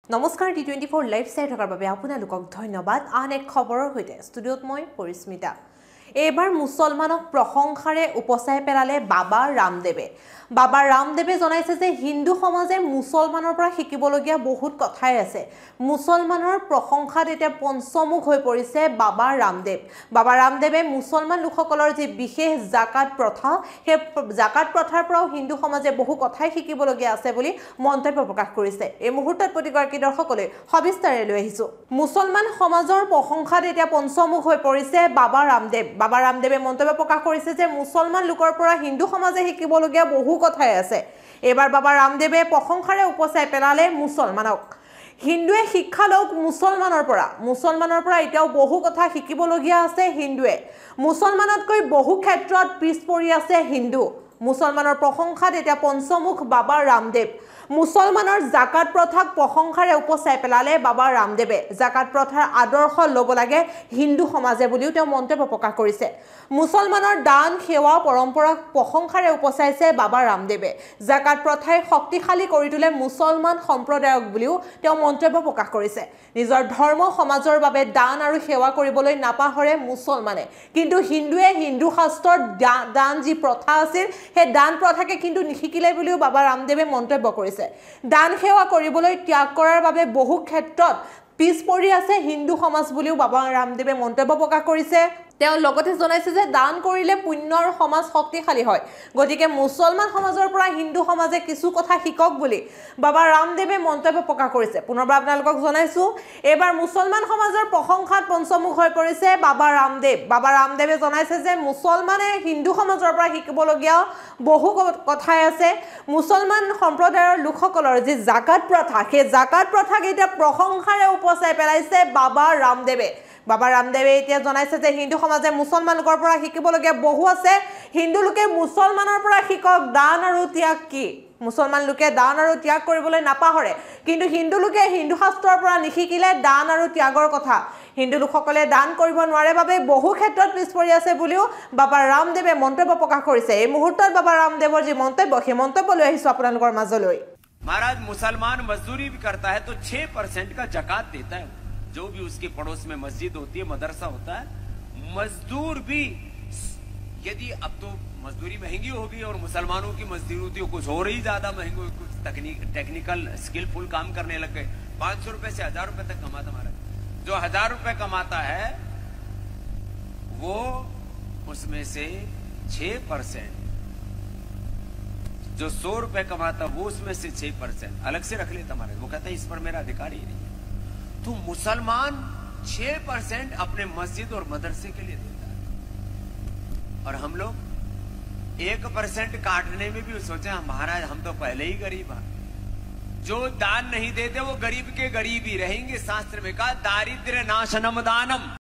নমস্কাৰ টি24 লাইভ চাই থকাৰ বাবে আপোনালোকক ধন্যবাদ। আন এক খবৰৰ সৈতে ষ্টুডিঅ'ত মই পৰিস্মিতা। এইবাৰ মুছলমানক প্ৰশংসাৰে উপচাই পেলালে বাবা ৰামদেৱে। বাবা ৰামদেৱে জনাইছে যে হিন্দু সমাজে মুছলমানৰ পৰা শিকিবলগীয়া বহুত কথাই আছে। মুছলমানৰ প্ৰশংসাত এতিয়া পঞ্চমুখ হৈ পৰিছে বাবা ৰামদেৱ। বাবা ৰামদেৱে মুছলমান লোকসকলৰ যি বিশেষ জাকাত প্ৰথা, সেই জাকাত প্ৰথাৰ পৰাও হিন্দু সমাজে বহু কথাই শিকিবলগীয়া আছে বুলি মন্তব্য প্ৰকাশ কৰিছে। এই মুহূৰ্তত প্ৰতিগৰাকী দৰ্শকলৈ সবিস্তাৰে লৈ আহিছো। মুছলমান সমাজৰ প্ৰশংসাত এতিয়া পঞ্চমুখ হৈ পৰিছে বাবা ৰামদেৱ। বাবা ৰামদেৱে মন্তব্য প্ৰকাশ কৰিছে যে মুছলমান লোকৰ পৰা হিন্দু সমাজে শিকিবলগীয়া বহু কথাই আছে। এবাৰ বাবা ৰামদেৱে প্ৰশংসাৰে উপচাই পেলালে মুছলমানক। হিন্দুৱে শিক্ষা লওক মুছলমানৰ পৰা এতিয়াও বহু কথা শিকিবলগীয়া আছে। হিন্দুৱে মুছলমানতকৈ বহু ক্ষেত্ৰত পিছ পৰি আছে হিন্দু। মুছলমানৰ প্ৰশংসাত এতিয়া পঞ্চমুখ বাবা ৰামদেৱ। মুছলমানৰ জাকাত প্ৰথাক প্ৰশংসাৰে উপচাই পেলালে বাবা ৰামদেৱে। জাকাত প্ৰথাৰ আদৰ্শ ল'ব লাগে হিন্দু সমাজে বুলিও তেওঁ মন্তব্য প্ৰকাশ কৰিছে। মুছলমানৰ দান সেৱা পৰম্পৰাক প্ৰশংসাৰে উপচাইছে বাবা ৰামদেৱে। জাকাত প্ৰথাই শক্তিশালী কৰি তোলে মুছলমান সম্প্ৰদায়ক বুলিও তেওঁ মন্তব্য প্ৰকাশ কৰিছে। নিজৰ ধৰ্ম সমাজৰ বাবে দান আৰু সেৱা কৰিবলৈ নাপাহৰে মুছলমানে, কিন্তু হিন্দুৱে হিন্দু শাস্ত্ৰৰ দান যি প্ৰথা আছিল সেই দান প্ৰথাকে কিন্তু নিশিকিলে বুলিও বাবা ৰামদেৱে মন্তব্য কৰিছে। দান সেৱা কৰিবলৈ ত্যাগ কৰাৰ বাবে বহু ক্ষেত্ৰত পিছ পৰি আছে হিন্দু সমাজ বুলিও বাবা ৰামদেৱে মন্তব্য প্ৰকাশ কৰিছে। তেওঁ লগতে জনাইছে যে দান কৰিলে পুণ্যৰ সমাজ শক্তিশালী হয়, গতিকে মুছলমান সমাজৰ পৰা হিন্দু সমাজে কিছু কথা শিকক বুলি বাবা ৰামদেৱে মন্তব্য প্ৰকাশ কৰিছে। পুনৰবাৰ আপোনালোকক জনাইছো, এইবাৰ মুছলমান সমাজৰ প্ৰশংসাত পঞ্চমুখ হৈ পৰিছে বাবা ৰামদেৱ। বাবা ৰামদেৱে জনাইছে যে মুছলমানে হিন্দু সমাজৰ পৰা শিকিবলগীয়া বহু কথাই আছে। মুছলমান সম্প্ৰদায়ৰ লোকসকলৰ যি জাকাত প্ৰথা, সেই জাকাত প্ৰথাক এতিয়া প্ৰশংসাৰে উপচাই পেলাইছে বাবা ৰামদেৱে। বাবা ৰামদেৱে এতিয়া জনাইছে যে হিন্দু সমাজে মুছলমান লোকৰ পৰা শিকিবলগীয়া বহু আছে। হিন্দু লোকে মুছলমানৰ পৰা শিকক দান আৰু ত্যাগ কি। মুছলমান লোকে দান আৰু ত্যাগ কৰিবলৈ নাপাহৰে, কিন্তু হিন্দু লোকে হিন্দু শাস্ত্ৰৰ পৰা নিশিকিলে দান আৰু ত্যাগৰ কথা। হিন্দু লোকসকলে দান কৰিব নোৱাৰে বাবে বহু ক্ষেত্ৰত পিছ পৰি আছে বুলিও বাবা ৰামদেৱে মন্তব্য প্ৰকাশ কৰিছে। এই মুহূৰ্তত বাবা ৰামদেৱৰ যি মন্তব্য, সেই মন্তব্য লৈ আহিছো আপোনালোকৰ মাজলৈ। महाराज मुसलमान मजदूरी भी करता है तो 6% का जकात देता है। जो भी उसके पड़ोस में मस्जिद होती है, मदरसा होता है, मजदूर भी, यदि अब तो मजदूरी महंगी होगी और मुसलमानों की मजदूरी कुछ और ही ज्यादा महंगी, कुछ टेक्निकल स्किलफुल काम करने लग गए। 500 रुपए से 1000 रुपए तक कमाता महाराज। जो 1000 रुपए कमाता है वो उसमें से 6%, जो 100 रुपए कमाता वो उसमें से 6% अलग से रख लेता महाराज। वो कहता है इस पर मेरा अधिकार ही नहीं। तो मुसलमान 6% अपने मस्जिद और मदरसे के लिए देता है, और हम लोग 1% काटने में भी सोचे महाराज हम तो पहले ही गरीब हैं। जो दान नहीं देते वो गरीब के गरीब ही रहेंगे। शास्त्र में कहा दारिद्र्य नाशनम दानम।